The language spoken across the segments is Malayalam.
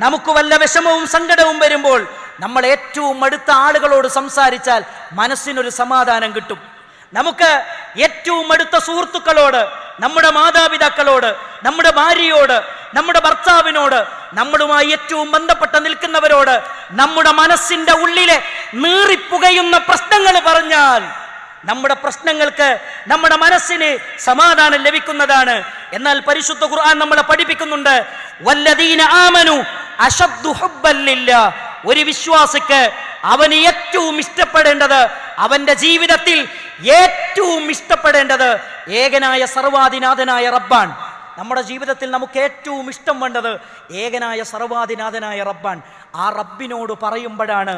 നമുക്ക് വല്ല വിഷമവും സങ്കടവും വരുമ്പോൾ നമ്മൾ ഏറ്റവും അടുത്ത ആളുകളോട് സംസാരിച്ചാൽ മനസ്സിനൊരു സമാധാനം കിട്ടും. നമുക്ക് ഏറ്റവും അടുത്ത സുഹൃത്തുക്കളോട്, നമ്മുടെ മാതാപിതാക്കളോട്, നമ്മുടെ ഭാര്യയോട്, നമ്മുടെ ഭർത്താവിനോട്, നമ്മളുമായി ഏറ്റവും ബന്ധപ്പെട്ട് നിൽക്കുന്നവരോട് നമ്മുടെ മനസ്സിന്റെ ഉള്ളിലെ നീറിപ്പുകയുന്ന പ്രശ്നങ്ങൾ പറഞ്ഞാൽ നമ്മുടെ പ്രശ്നങ്ങൾക്ക്, നമ്മുടെ മനസ്സിന് സമാധാനം ലഭിക്കുന്നതാണ്. എന്നാൽ പരിശുദ്ധ ഖുർആൻ നമ്മളെ പഠിപ്പിക്കുന്നുണ്ട്, വല്ലദീന ആമനു അശദ്ദു ഹുബ്ബൻ ലില്ലാഹ്. ഒരു വിശ്വാസിക്ക് അവന് ഏറ്റവും ഇഷ്ടപ്പെടേണ്ടത്, അവന്റെ ജീവിതത്തിൽ ഏറ്റവും ഇഷ്ടപ്പെടേണ്ടത് ഏകനായ സർവാധിനാഥനായ റബ്ബാൻ. നമ്മുടെ ജീവിതത്തിൽ നമുക്ക് ഏറ്റവും ഇഷ്ടം വേണ്ടത് ഏകനായ സർവാധിനാഥനായ റബ്ബാൻ. ആ റബ്ബിനോട് പറയുമ്പോഴാണ്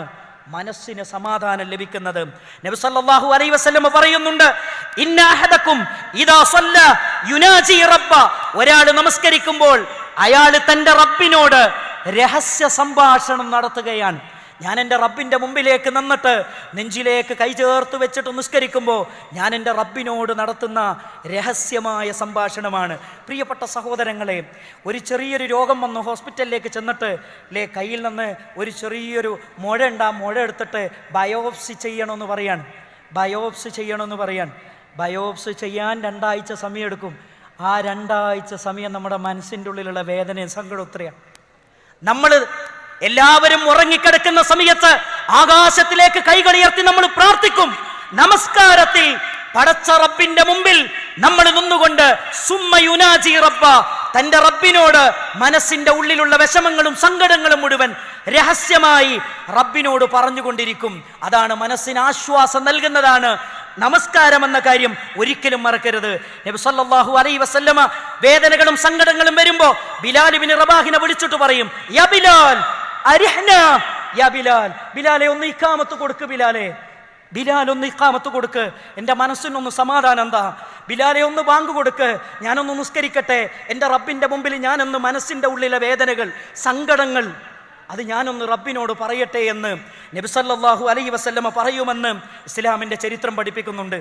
മനസ്സിന് സമാധാനം ലഭിക്കുന്നത്. നബി സല്ലല്ലാഹു അലൈഹി വസല്ലം പറയുന്നുണ്ട്, ഇന്ന അഹദകും ഇദാ സല്ല യുനാജി റബ്ബ. ഒരാൾ നമസ്കരിക്കുമ്പോൾ അയാൾ തന്റെ റബ്ബിനോട് രഹസ്യ സംഭാഷണം നടത്തുകയാണ്. ഞാൻ എൻ്റെ റബ്ബിൻ്റെ മുമ്പിലേക്ക് നിന്നിട്ട് നെഞ്ചിലേക്ക് കൈ ചേർത്ത് വെച്ചിട്ട് നിസ്കരിക്കുമ്പോൾ ഞാൻ എൻ്റെ റബ്ബിനോട് നടത്തുന്ന രഹസ്യമായ സംഭാഷണമാണ്. പ്രിയപ്പെട്ട സഹോദരങ്ങളെ, ഒരു ചെറിയൊരു രോഗം വന്നു ഹോസ്പിറ്റലിലേക്ക് ചെന്നിട്ട് കയ്യിൽ നിന്ന് ഒരു ചെറിയൊരു മുഴ ഉണ്ട്, ആ മുഴ എടുത്തിട്ട് ബയോപ്സി ചെയ്യണമെന്ന് പറയാൻ. ബയോപ്സി ചെയ്യാൻ 2 ആഴ്ച സമയമെടുക്കും. ആ 2 ആഴ്ച സമയം നമ്മുടെ മനസ്സിൻ്റെ ഉള്ളിലുള്ള വേദനയും സങ്കടം ഒത്തിരിയാണ്. നമ്മൾ എല്ലാവരും ഉറങ്ങിക്കിടക്കുന്ന സമയത്ത് ആകാശത്തിലേക്ക് കൈകളുയർത്തി നമ്മൾ പ്രാർത്ഥിക്കും. നമസ്കാരത്തിൽ പടച്ച റബ്ബിന്റെ മുമ്പിൽ നമ്മൾ നിന്നുകൊണ്ട് സുമ്മ യുനാജി റബ്ബ, തന്റെ റബ്ബിനോട് മനസ്സിന്റെ ഉള്ളിലുള്ള വിഷമങ്ങളും സങ്കടങ്ങളും മുഴുവൻ രഹസ്യമായി റബ്ബിനോട് പറഞ്ഞുകൊണ്ടിരിക്കും. അതാണ് മനസ്സിന് ആശ്വാസം നൽകുന്നതാണ് നമസ്കാരം എന്ന കാര്യം ഒരിക്കലും മറക്കരുത്. നബി സല്ലല്ലാഹു അലൈഹി വസല്ലമ വേദനകളും സങ്കടങ്ങളും വരുമ്പോ ബിലാൽ ഇബ്നു റബാഹിനെ വിളിച്ചിട്ട് പറയും, യാ ബിലാൽ അരിഹ്ന, യാ ബിലാൽ, ബിലാലെ ഒന്ന് ഇഖാമത്ത് കൊടുക്ക്, ബിലാൽ ഒന്ന് ഇഖാമത്ത് കൊടുക്ക്, എൻ്റെ മനസ്സിനൊന്ന് സമാധാനം എന്താ, ബിലാലെ ഒന്ന് ബാങ്ക് കൊടുക്ക്, ഞാനൊന്ന് നിസ്കരിക്കട്ടെ, എൻ്റെ റബ്ബിൻ്റെ മുമ്പിൽ ഞാനൊന്ന് മനസ്സിൻ്റെ ഉള്ളിലെ വേദനകൾ സങ്കടങ്ങൾ അത് ഞാനൊന്ന് റബ്ബിനോട് പറയട്ടെ എന്ന് നബി സല്ലല്ലാഹു അലൈഹി വസല്ലമ പറയുമെന്ന് ഇസ്ലാമിൻ്റെ ചരിത്രം പഠിപ്പിക്കുന്നുണ്ട്.